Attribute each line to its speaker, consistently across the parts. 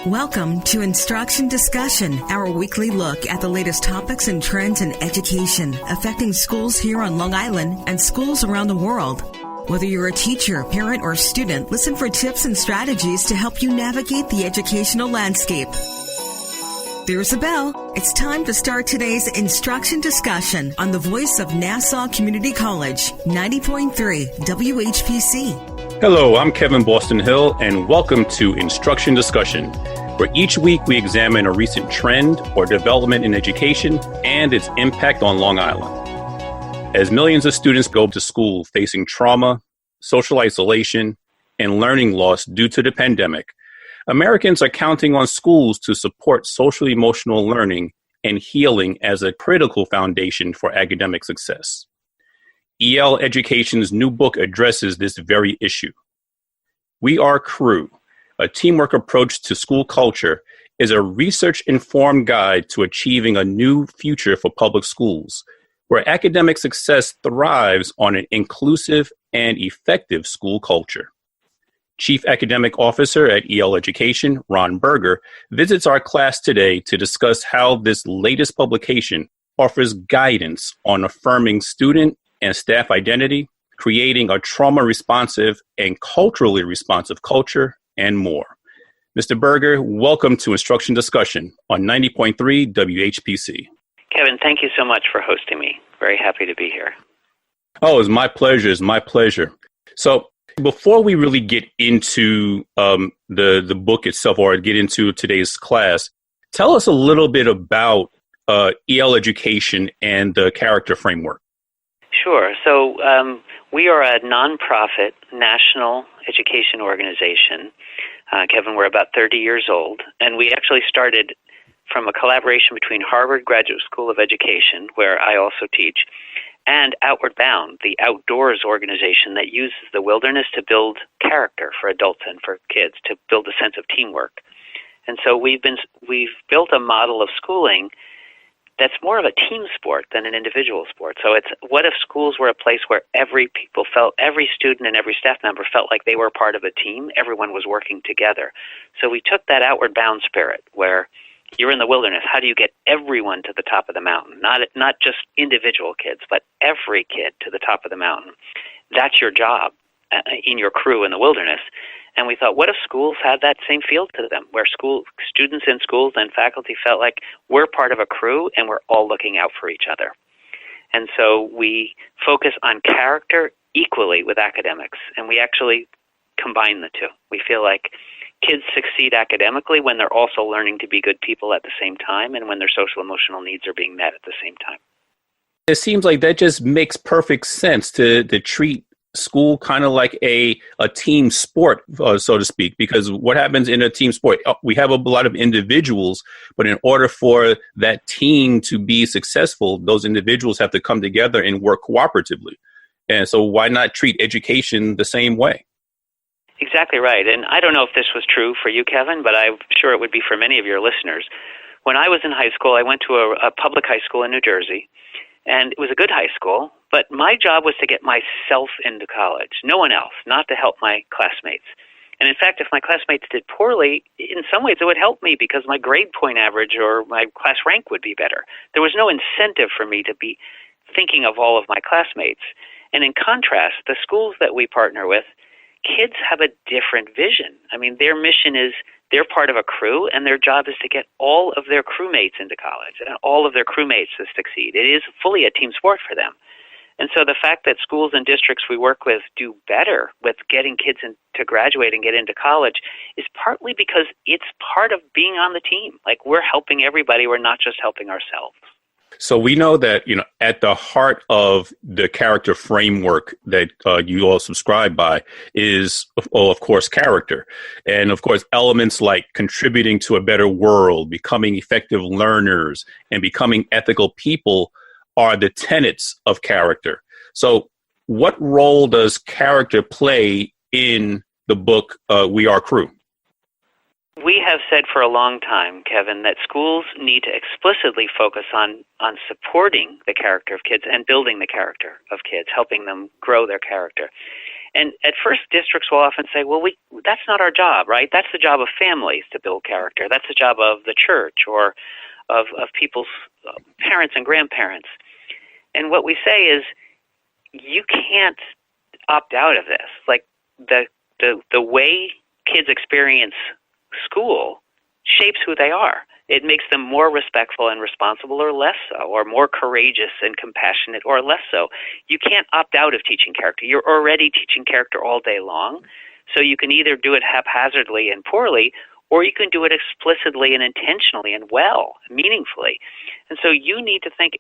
Speaker 1: Welcome to Instruction Discussion, our weekly look at the latest topics and trends in education affecting schools here on Long Island and schools around the world. Whether you're a teacher, parent, or student, listen for tips and strategies to help you navigate the educational landscape. There's a bell. It's time to start today's Instruction Discussion on the voice of Nassau Community College, 90.3 WHPC.
Speaker 2: Hello, I'm Kevin Boston Hill, and welcome to Instruction Discussion, where each week we examine a recent trend or development in education and its impact on Long Island. As millions of students go to school facing trauma, social isolation, and learning loss due to the pandemic, Americans are counting on schools to support social-emotional learning and healing as a critical foundation for academic success. EL Education's new book addresses this very issue. We Are Crew, a teamwork approach to school culture, is a research-informed guide to achieving a new future for public schools, where academic success thrives on an inclusive and effective school culture. Chief Academic Officer at EL Education, Ron Berger, visits our class today to discuss how this latest publication offers guidance on affirming student and staff identity, creating a trauma-responsive and culturally responsive culture, and more. Mr. Berger, welcome to Instruction Discussion on 90.3 WHPC.
Speaker 3: Kevin, thank you so much for hosting me. Very happy to be here.
Speaker 2: Oh, it's my pleasure. It's my pleasure. So before we really get into the book itself or get into today's class, tell us a little bit about EL Education and the character framework.
Speaker 3: Sure. So we are a nonprofit national education organization. Kevin, we're about 30 years old, and we actually started from a collaboration between Harvard Graduate School of Education, where I also teach, and Outward Bound, the outdoors organization that uses the wilderness to build character for adults and for kids, to build a sense of teamwork. And so we've built a model of schooling that's more of a team sport than an individual sport. So it's, what if schools were a place where every student and every staff member felt like they were part of a team, everyone was working together. So we took that Outward Bound spirit where you're in the wilderness. How do you get everyone to the top of the mountain? Not just individual kids, but every kid to the top of the mountain. That's your job in your crew in the wilderness. And we thought, what if schools had that same feel to them, where students in schools and faculty felt like we're part of a crew and we're all looking out for each other. And so we focus on character equally with academics, and we actually combine the two. We feel like kids succeed academically when they're also learning to be good people at the same time and when their social emotional needs are being met at the same time.
Speaker 2: It seems like that just makes perfect sense to treat school kind of like a team sport, so to speak, because what happens in a team sport, we have a lot of individuals, but in order for that team to be successful, those individuals have to come together and work cooperatively. And so why not treat education the same way?
Speaker 3: Exactly right. And I don't know if this was true for you, Kevin, but I'm sure it would be for many of your listeners. When I was in high school, I went to a public high school in New Jersey, and it was a good high school, but my job was to get myself into college, no one else, not to help my classmates. And in fact, if my classmates did poorly, in some ways it would help me because my grade point average or my class rank would be better. There was no incentive for me to be thinking of all of my classmates. And in contrast, the schools that we partner with, kids have a different vision. I mean, their mission is they're part of a crew, and their job is to get all of their crewmates into college and all of their crewmates to succeed. It is fully a team sport for them. And so the fact that schools and districts we work with do better with getting kids to graduate and get into college is partly because it's part of being on the team. Like, we're helping everybody. We're not just helping ourselves.
Speaker 2: So we know that, at the heart of the character framework that you all subscribe by is, of course, character. And, of course, elements like contributing to a better world, becoming effective learners, and becoming ethical people are the tenets of character. So what role does character play in the book, We Are Crew?
Speaker 3: We have said for a long time, Kevin, that schools need to explicitly focus on supporting the character of kids and building the character of kids, helping them grow their character. And at first, districts will often say, well, that's not our job, right? That's the job of families to build character. That's the job of the church or of people's parents and grandparents. And what we say is, you can't opt out of this. Like, the way kids experience school shapes who they are. It makes them more respectful and responsible or less so, or more courageous and compassionate or less so. You can't opt out of teaching character. You're already teaching character all day long, so you can either do it haphazardly and poorly, or you can do it explicitly and intentionally and well, meaningfully. And so you need to think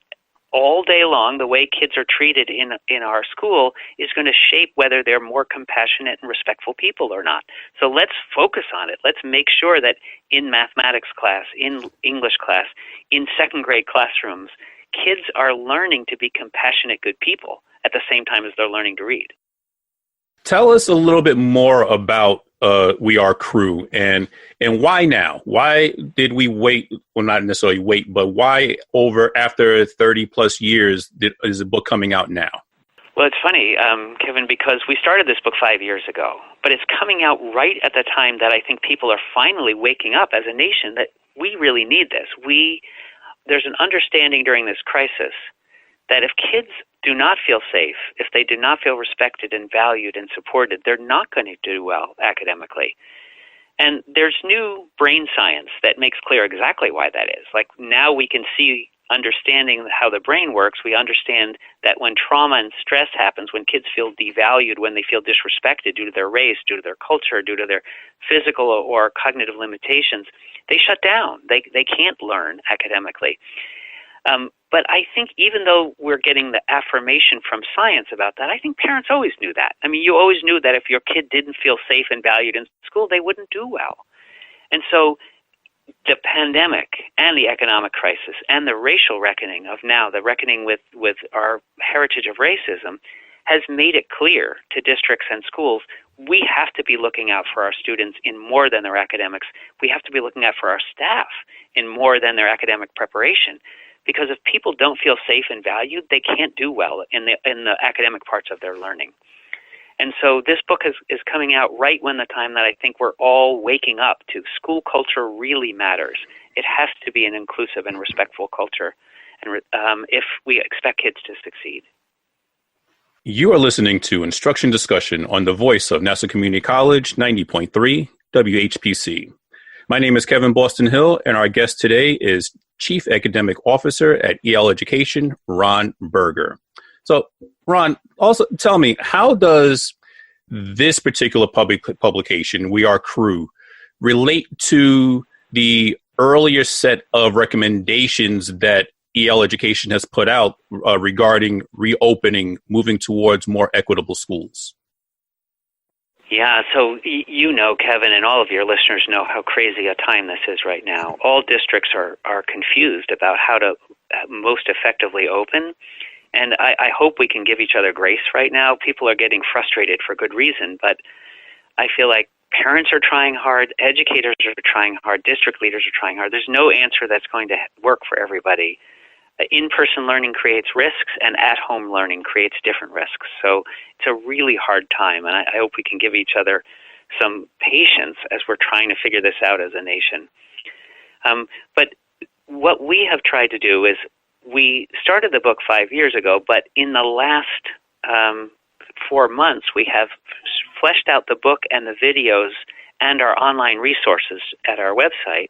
Speaker 3: all day long, the way kids are treated in our school is going to shape whether they're more compassionate and respectful people or not. So let's focus on it. Let's make sure that in mathematics class, in English class, in second grade classrooms, kids are learning to be compassionate, good people at the same time as they're learning to read.
Speaker 2: Tell us a little bit more about We Are Crew and why now? Why did we wait? Well, not necessarily wait, but why after 30 plus years is the book coming out now?
Speaker 3: Well, it's funny, Kevin, because we started this book 5 years ago, but it's coming out right at the time that I think people are finally waking up as a nation that we really need this. There's an understanding during this crisis that if kids do not feel safe, if they do not feel respected and valued and supported, they're not going to do well academically. And there's new brain science that makes clear exactly why that is. Like, now we can see, understanding how the brain works, we understand that when trauma and stress happens, when kids feel devalued, when they feel disrespected due to their race, due to their culture, due to their physical or cognitive limitations, they shut down. They can't learn academically. But I think even though we're getting the affirmation from science about that, I think parents always knew that. I mean, you always knew that if your kid didn't feel safe and valued in school, they wouldn't do well. And so the pandemic and the economic crisis and the racial reckoning of now, the reckoning with our heritage of racism, has made it clear to districts and schools we have to be looking out for our students in more than their academics. We have to be looking out for our staff in more than their academic preparation. Because if people don't feel safe and valued, they can't do well in the academic parts of their learning. And so this book is coming out right when the time that I think we're all waking up to school culture really matters. It has to be an inclusive and respectful culture, and if we expect kids to succeed.
Speaker 2: You are listening to Instruction Discussion on the voice of Nassau Community College, 90.3 WHPC. My name is Kevin Boston Hill, and our guest today is Chief Academic Officer at EL Education, Ron Berger. So, Ron, also tell me, how does this particular publication, We Are Crew, relate to the earlier set of recommendations that EL Education has put out regarding reopening, moving towards more equitable schools?
Speaker 3: Yeah, so you know, Kevin, and all of your listeners know how crazy a time this is right now. All districts are confused about how to most effectively open, and I hope we can give each other grace right now. People are getting frustrated for good reason, but I feel like parents are trying hard, educators are trying hard, district leaders are trying hard. There's no answer that's going to work for everybody. In-person learning creates risks, and at-home learning creates different risks. So it's a really hard time, and I hope we can give each other some patience as we're trying to figure this out as a nation. But what we have tried to do is, we started the book 5 years ago, but in the last 4 months, we have fleshed out the book and the videos and our online resources at our website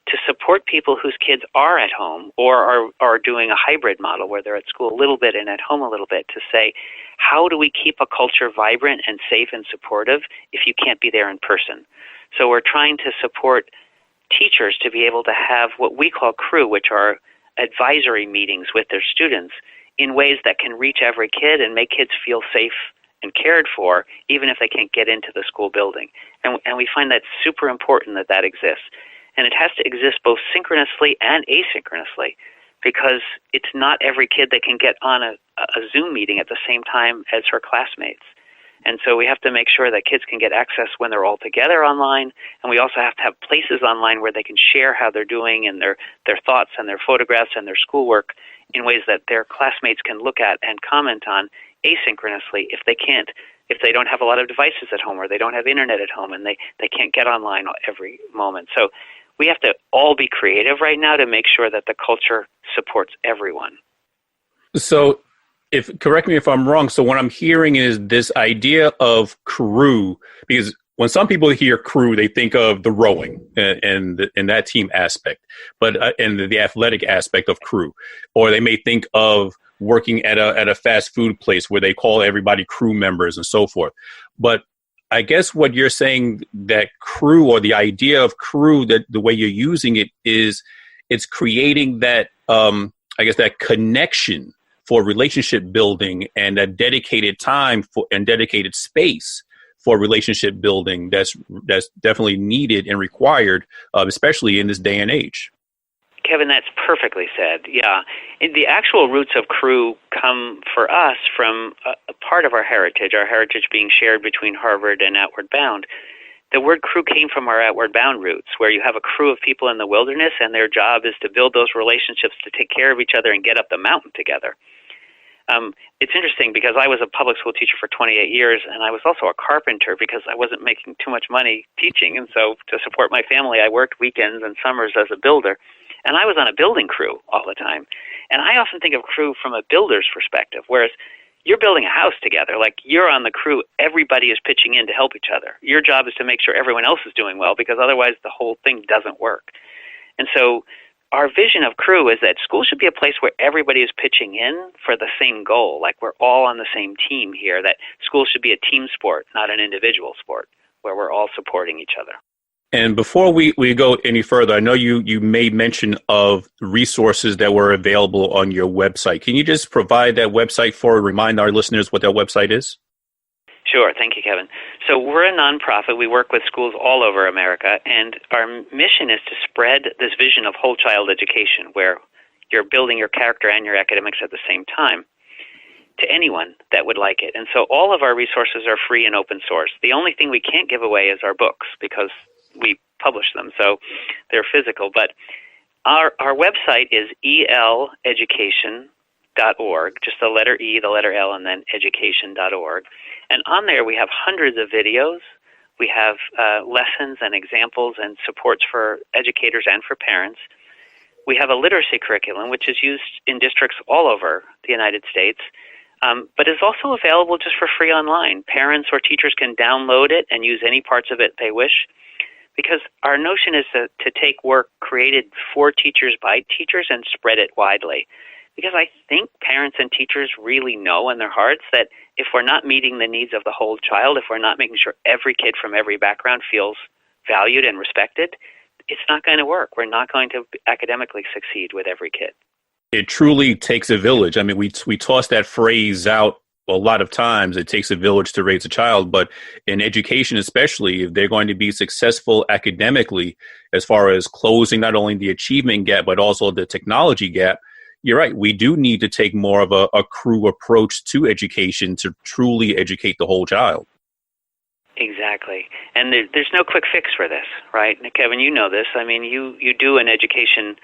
Speaker 3: to support people whose kids are at home or are doing a hybrid model where they're at school a little bit and at home a little bit, to say, how do we keep a culture vibrant and safe and supportive if you can't be there in person? So we're trying to support teachers to be able to have what we call crew, which are advisory meetings with their students in ways that can reach every kid and make kids feel safe and cared for, even if they can't get into the school building. And we find that super important that exists. And it has to exist both synchronously and asynchronously, because it's not every kid that can get on a Zoom meeting at the same time as her classmates. And so we have to make sure that kids can get access when they're all together online, and we also have to have places online where they can share how they're doing and their thoughts and their photographs and their schoolwork in ways that their classmates can look at and comment on asynchronously if they can't if they don't have a lot of devices at home or they don't have internet at home and they can't get online every moment. So we have to all be creative right now to make sure that the culture supports everyone.
Speaker 2: So correct me if I'm wrong. So what I'm hearing is this idea of crew, because when some people hear crew, they think of the rowing and that team aspect, but and the athletic aspect of crew, or they may think of working at a fast food place where they call everybody crew members and so forth. But I guess what you're saying, that crew, or the idea of crew, that the way you're using it is, it's creating that I guess that connection for relationship building, and a dedicated time and dedicated space for relationship building that's definitely needed and required, especially in this day and age.
Speaker 3: Kevin, that's perfectly said. Yeah. The actual roots of crew come for us from a part of our heritage being shared between Harvard and Outward Bound. The word crew came from our Outward Bound roots, where you have a crew of people in the wilderness, and their job is to build those relationships, to take care of each other, and get up the mountain together. It's interesting because I was a public school teacher for 28 years, and I was also a carpenter because I wasn't making too much money teaching. And so to support my family, I worked weekends and summers as a builder. And I was on a building crew all the time. And I often think of crew from a builder's perspective, whereas you're building a house together. Like, you're on the crew. Everybody is pitching in to help each other. Your job is to make sure everyone else is doing well, because otherwise the whole thing doesn't work. And so our vision of crew is that school should be a place where everybody is pitching in for the same goal. Like, we're all on the same team here, that school should be a team sport, not an individual sport, where we're all supporting each other.
Speaker 2: And before we go any further, I know you made mention of resources that were available on your website. Can you just provide that website remind our listeners what that website is?
Speaker 3: Sure. Thank you, Kevin. So we're a nonprofit. We work with schools all over America, and our mission is to spread this vision of whole child education, where you're building your character and your academics at the same time, to anyone that would like it. And so all of our resources are free and open source. The only thing we can't give away is our books, because we publish them, so they're physical. But our website is eleducation.org, just the letter E, the letter L, and then education.org. And on there we have hundreds of videos. We have lessons and examples and supports for educators and for parents. We have a literacy curriculum, which is used in districts all over the United States, but is also available just for free online. Parents or teachers can download it and use any parts of it they wish, because our notion is to take work created for teachers by teachers and spread it widely. Because I think parents and teachers really know in their hearts that if we're not meeting the needs of the whole child, if we're not making sure every kid from every background feels valued and respected, it's not going to work. We're not going to academically succeed with every kid.
Speaker 2: It truly takes a village. I mean, we toss that phrase out a lot of times. It takes a village to raise a child, but in education especially, if they're going to be successful academically, as far as closing not only the achievement gap, but also the technology gap, you're right. We do need to take more of a crew approach to education to truly educate the whole child.
Speaker 3: Exactly. And there's no quick fix for this, right? Kevin, you know this. I mean, you do an education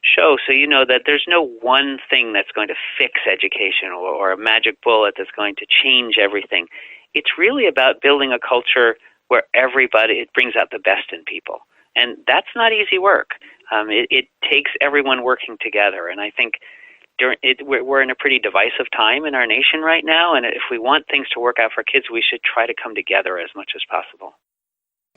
Speaker 3: show, so you know that there's no one thing that's going to fix education or a magic bullet that's going to change everything. It's really about building a culture where it brings out the best in people. And that's not easy work. It takes everyone working together. And I think we're in a pretty divisive time in our nation right now. And if we want things to work out for kids, we should try to come together as much as possible.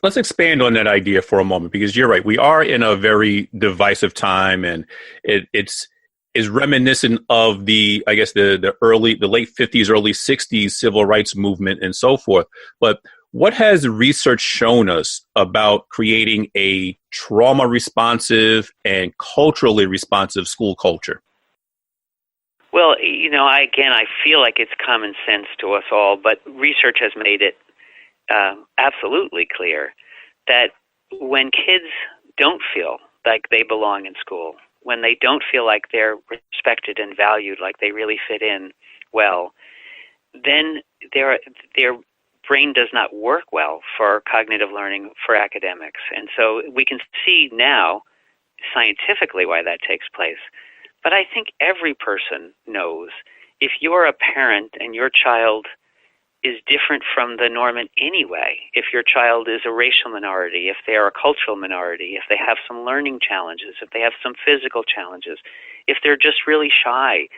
Speaker 2: Let's expand on that idea for a moment, because you're right. We are in a very divisive time, and it's reminiscent of the late 50s, early 60s civil rights movement and so forth. But what has research shown us about creating a trauma-responsive and culturally responsive school culture?
Speaker 3: Well, I feel like it's common sense to us all, but research has made it absolutely clear that when kids don't feel like they belong in school, when they don't feel like they're respected and valued, like they really fit in well, then their brain does not work well for cognitive learning, for academics. And so we can see now scientifically why that takes place. But I think every person knows if you're a parent and your child is different from the norm in any way. If your child is a racial minority, if they are a cultural minority, if they have some learning challenges, if they have some physical challenges, if they're just really shy,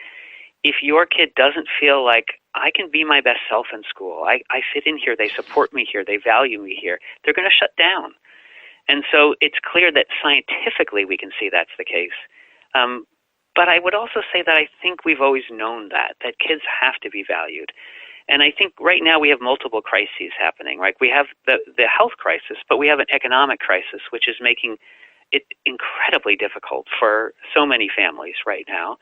Speaker 3: if your kid doesn't feel like I can be my best self in school, I fit in here, they support me here, they value me here, they're going to shut down. And so it's clear that scientifically we can see that's the case. But I would also say that I think we've always known that kids have to be valued. And I think right now we have multiple crises happening, right? We have the health crisis, but we have an economic crisis, which is making it incredibly difficult for so many families right now.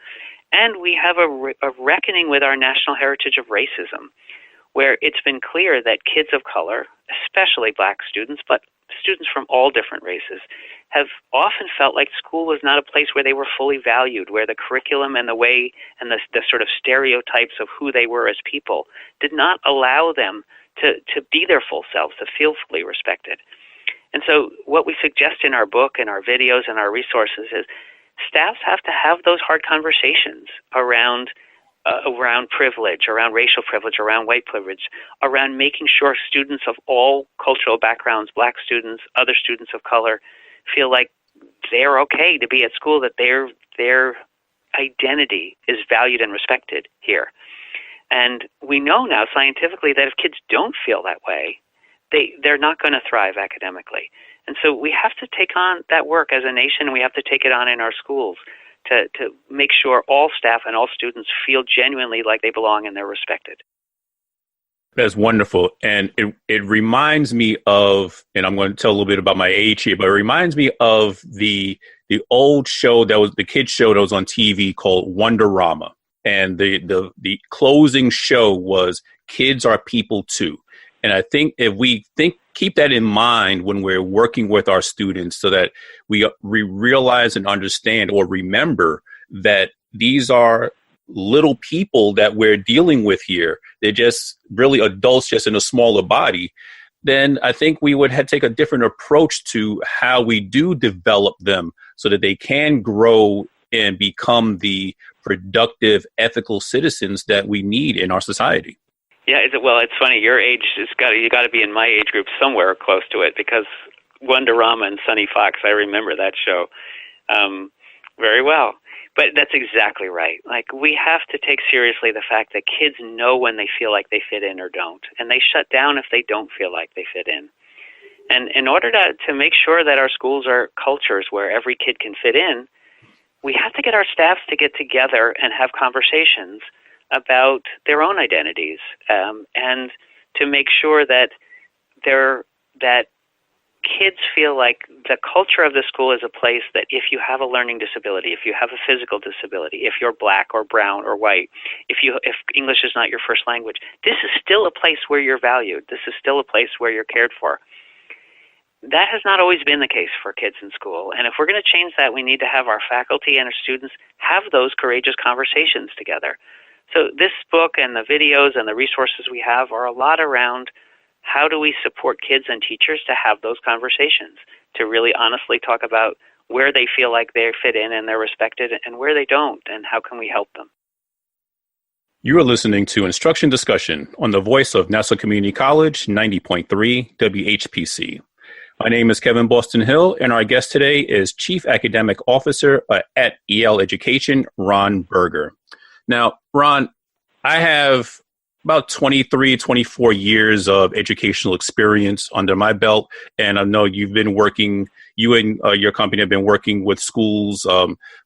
Speaker 3: And we have a reckoning with our national heritage of racism, where it's been clear that kids of color, especially black students, but students from all different races, have often felt like school was not a place where they were fully valued, where the curriculum and the way and the sort of stereotypes of who they were as people did not allow them to be their full selves, to feel fully respected. And so what we suggest in our book and our videos and our resources is staffs have to have those hard conversations around privilege, around racial privilege, around white privilege, around making sure students of all cultural backgrounds, black students, other students of color, feel like they're okay to be at school, that their identity is valued and respected here. And we know now scientifically that if kids don't feel that way, they're not going to thrive academically. And so we have to take on that work as a nation, and we have to take it on in our schools to make sure all staff and all students feel genuinely like they belong and they're respected.
Speaker 2: That's wonderful. And it reminds me of, and I'm going to tell a little bit about my age here, but it reminds me of the old show that was the kids show that was on TV called Wonderama. And the closing show was Kids Are People Too. And I think if we keep that in mind when we're working with our students, so that we realize and understand or remember that these are little people that we're dealing with here. They're just really adults just in a smaller body. Then I think we would take a different approach to how we do develop them so that they can grow and become the productive, ethical citizens that we need in our society.
Speaker 3: Yeah, well, it's funny. Your age you got to be in my age group somewhere close to it, because Wonderama and Sonny Fox, I remember that show very well. But that's exactly right. Like, we have to take seriously the fact that kids know when they feel like they fit in or don't, and they shut down if they don't feel like they fit in. And in order to make sure that our schools are cultures where every kid can fit in, we have to get our staffs to get together and have conversations about their own identities, and to make sure that kids feel like the culture of the school is a place that if you have a learning disability, if you have a physical disability, if you're black or brown or white, if English is not your first language, this is still a place where you're valued. This is still a place where you're cared for. That has not always been the case for kids in school. And if we're going to change that, we need to have our faculty and our students have those courageous conversations together. So this book and the videos and the resources we have are a lot around how do we support kids and teachers to have those conversations, to really honestly talk about where they feel like they fit in and they're respected and where they don't, and how can we help them.
Speaker 2: You are listening to Instruction Discussion on the voice of Nassau Community College, 90.3 WHPC. My name is Kevin Boston Hill, and our guest today is Chief Academic Officer at EL Education, Ron Berger. Now, Ron, I have about 23, 24 years of educational experience under my belt, and I know you and your company have been working with schools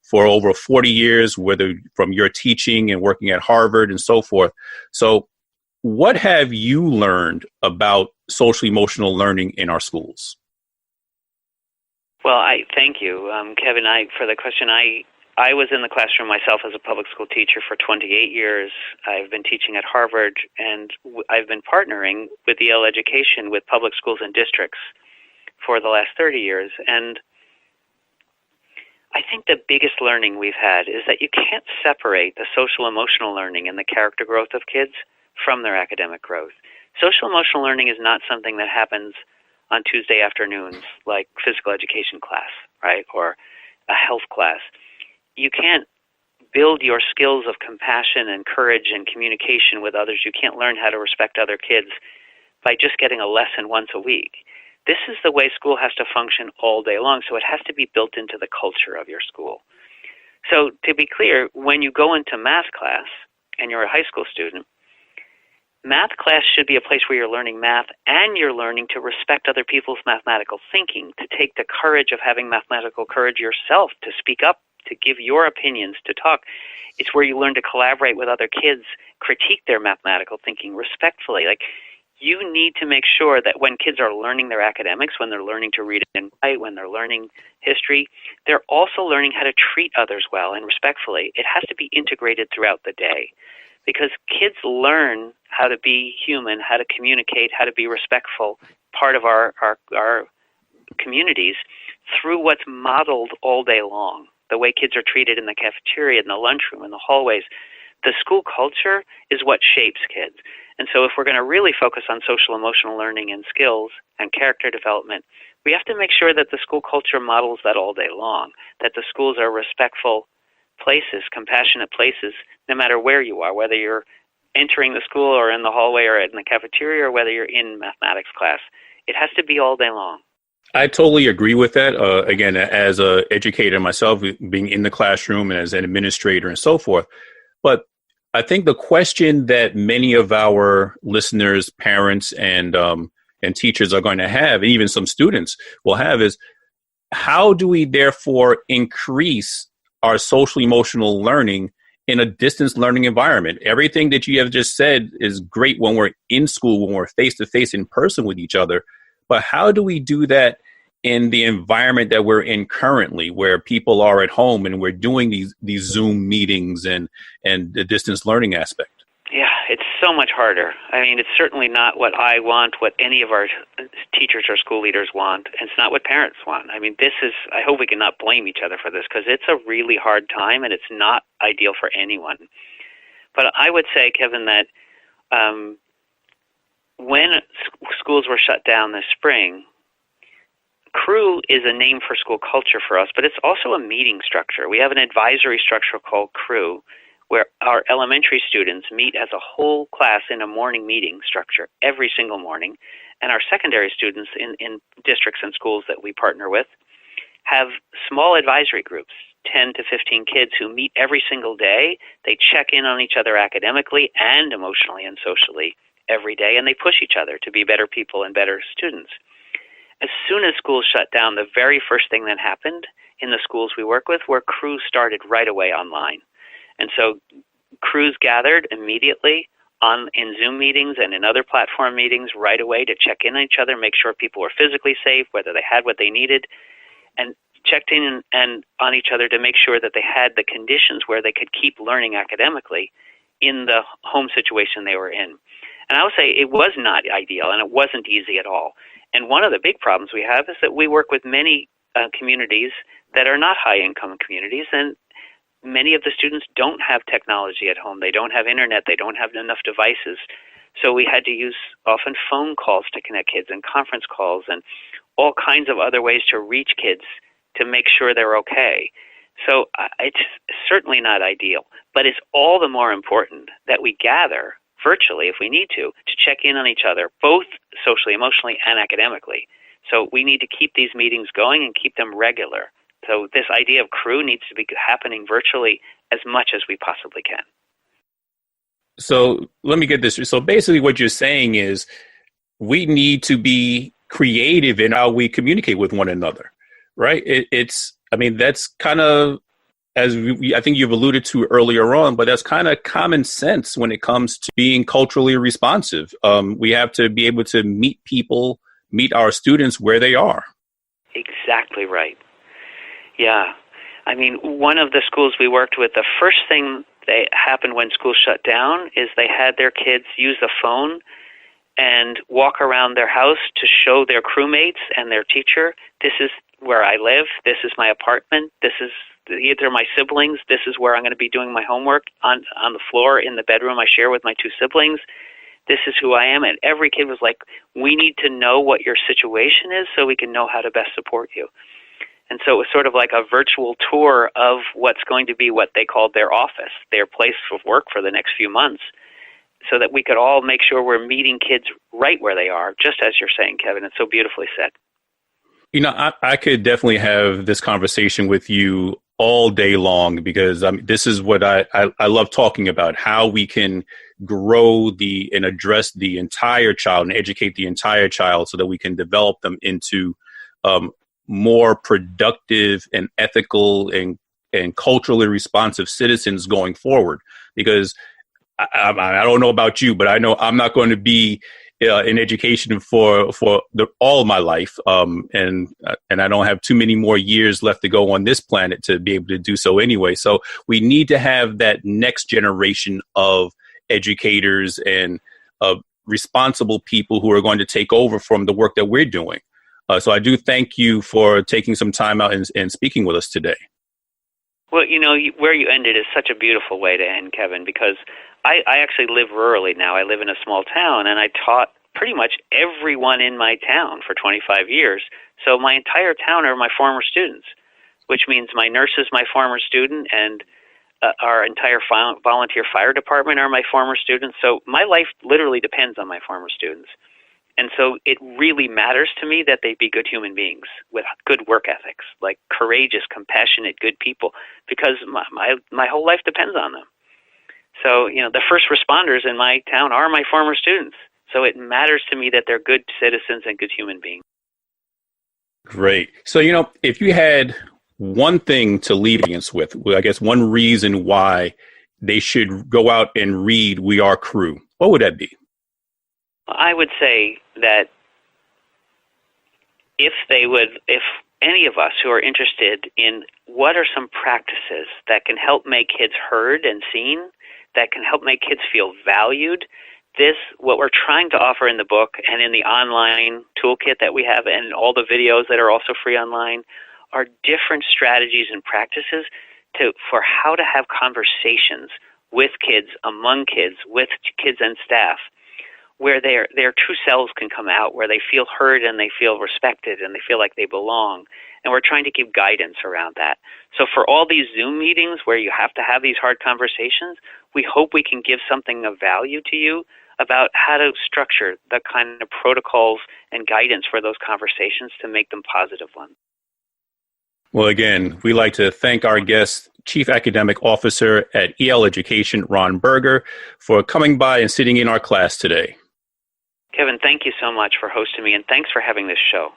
Speaker 2: for over 40 years, whether from your teaching and working at Harvard and so forth. So what have you learned about social emotional learning in our schools?
Speaker 3: Well, I thank you, Kevin, for the question. I was in the classroom myself as a public school teacher for 28 years. I've been teaching at Harvard, and I've been partnering with EL Education with public schools and districts for the last 30 years. And I think the biggest learning we've had is that you can't separate the social emotional learning and the character growth of kids from their academic growth. Social emotional learning is not something that happens on Tuesday afternoons like physical education class, right, or a health class. You can't build your skills of compassion and courage and communication with others. You can't learn how to respect other kids by just getting a lesson once a week. This is the way school has to function all day long, so it has to be built into the culture of your school. So to be clear, when you go into math class and you're a high school student, math class should be a place where you're learning math and you're learning to respect other people's mathematical thinking, to take the courage of having mathematical courage yourself, to speak up, to give your opinions, to talk. It's where you learn to collaborate with other kids, critique their mathematical thinking respectfully. Like, you need to make sure that when kids are learning their academics, when they're learning to read and write, when they're learning history, they're also learning how to treat others well and respectfully. It has to be integrated throughout the day, because kids learn how to be human, how to communicate, how to be respectful, part of our communities, through what's modeled all day long. The way kids are treated in the cafeteria, in the lunchroom, in the hallways. The school culture is what shapes kids. And so if we're going to really focus on social emotional learning and skills and character development, we have to make sure that the school culture models that all day long, that the schools are respectful places, compassionate places, no matter where you are, whether you're entering the school or in the hallway or in the cafeteria or whether you're in mathematics class. It has to be all day long.
Speaker 2: I totally agree with that. Again, as an educator myself, being in the classroom and as an administrator and so forth. But I think the question that many of our listeners, parents, and teachers are going to have, and even some students will have, is how do we therefore increase our social emotional learning in a distance learning environment? Everything that you have just said is great when we're in school, when we're face to face in person with each other. But how do we do that in the environment that we're in currently, where people are at home and we're doing these Zoom meetings and the distance learning aspect?
Speaker 3: Yeah, it's so much harder. I mean, it's certainly not what I want, what any of our teachers or school leaders want, and it's not what parents want. I mean, I hope we cannot blame each other for this, because it's a really hard time and it's not ideal for anyone. But I would say, Kevin, that when schools were shut down this spring, CREW is a name for school culture for us, but it's also a meeting structure. We have an advisory structure called CREW, where our elementary students meet as a whole class in a morning meeting structure every single morning, and our secondary students in districts and schools that we partner with have small advisory groups, 10 to 15 kids who meet every single day. They check in on each other academically and emotionally and socially every day, and they push each other to be better people and better students. As soon as schools shut down, the very first thing that happened in the schools we work with were CREW started right away online. And so CREWs gathered immediately in Zoom meetings and in other platform meetings right away to check in on each other, make sure people were physically safe, whether they had what they needed, and checked in and on each other to make sure that they had the conditions where they could keep learning academically in the home situation they were in. And I would say it was not ideal, and it wasn't easy at all. And one of the big problems we have is that we work with many communities that are not high-income communities, and many of the students don't have technology at home. They don't have internet. They don't have enough devices. So we had to use often phone calls to connect kids and conference calls and all kinds of other ways to reach kids to make sure they're okay. So it's certainly not ideal, but it's all the more important that we gather virtually, if we need to check in on each other, both socially, emotionally, and academically. So we need to keep these meetings going and keep them regular. So this idea of CREW needs to be happening virtually as much as we possibly can.
Speaker 2: So let me get this. So basically what you're saying is we need to be creative in how we communicate with one another, right? That's kind of, as I think you've alluded to earlier on, but that's kind of common sense when it comes to being culturally responsive. We have to be able to meet our students where they are.
Speaker 3: Exactly right. Yeah. I mean, one of the schools we worked with, the first thing that happened when schools shut down is they had their kids use the phone and walk around their house to show their crewmates and their teacher, this is where I live, this is my apartment, these are my siblings, this is where I'm going to be doing my homework on the floor in the bedroom I share with my two siblings. This is who I am. And every kid was like, we need to know what your situation is so we can know how to best support you. And so it was sort of like a virtual tour of what's going to be what they called their office, their place of work for the next few months, so that we could all make sure we're meeting kids right where they are, just as you're saying, Kevin. It's so beautifully said.
Speaker 2: You know, I could definitely have this conversation with you all day long, because this is what I love talking about, how we can grow and address the entire child and educate the entire child so that we can develop them into more productive and ethical and culturally responsive citizens going forward. Because I don't know about you, but I know I'm not going to be in education for all my life, and I don't have too many more years left to go on this planet to be able to do so anyway. So we need to have that next generation of educators and responsible people who are going to take over from the work that we're doing. So I do thank you for taking some time out and speaking with us today.
Speaker 3: Well, you know, where you ended is such a beautiful way to end, Kevin, because I actually live rurally now. I live in a small town, and I taught pretty much everyone in my town for 25 years. So my entire town are my former students, which means my nurse is my former student, and our entire volunteer fire department are my former students. So my life literally depends on my former students. And so it really matters to me that they be good human beings with good work ethics, like courageous, compassionate, good people, because my whole life depends on them. So, you know, the first responders in my town are my former students. So it matters to me that they're good citizens and good human beings.
Speaker 2: Great. So, you know, if you had one thing to leave the audience with, I guess one reason why they should go out and read We Are Crew, what would that be?
Speaker 3: I would say that if any of us who are interested in what are some practices that can help make kids heard and seen, that can help make kids feel valued, what we're trying to offer in the book and in the online toolkit that we have and all the videos that are also free online are different strategies and practices for how to have conversations with kids, among kids, with kids and staff, where their true selves can come out, where they feel heard and they feel respected and they feel like they belong. And we're trying to give guidance around that. So for all these Zoom meetings where you have to have these hard conversations, we hope we can give something of value to you about how to structure the kind of protocols and guidance for those conversations to make them positive ones.
Speaker 2: Well, again, we'd like to thank our guest, Chief Academic Officer at EL Education, Ron Berger, for coming by and sitting in our class today.
Speaker 3: Kevin, thank you so much for hosting me, and thanks for having this show.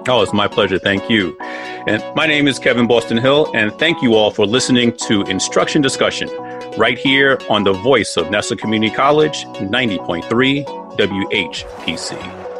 Speaker 2: Oh, it's my pleasure. Thank you. And my name is Kevin Boston Hill, and thank you all for listening to Instruction Discussion right here on the voice of Nassau Community College, 90.3 WHPC.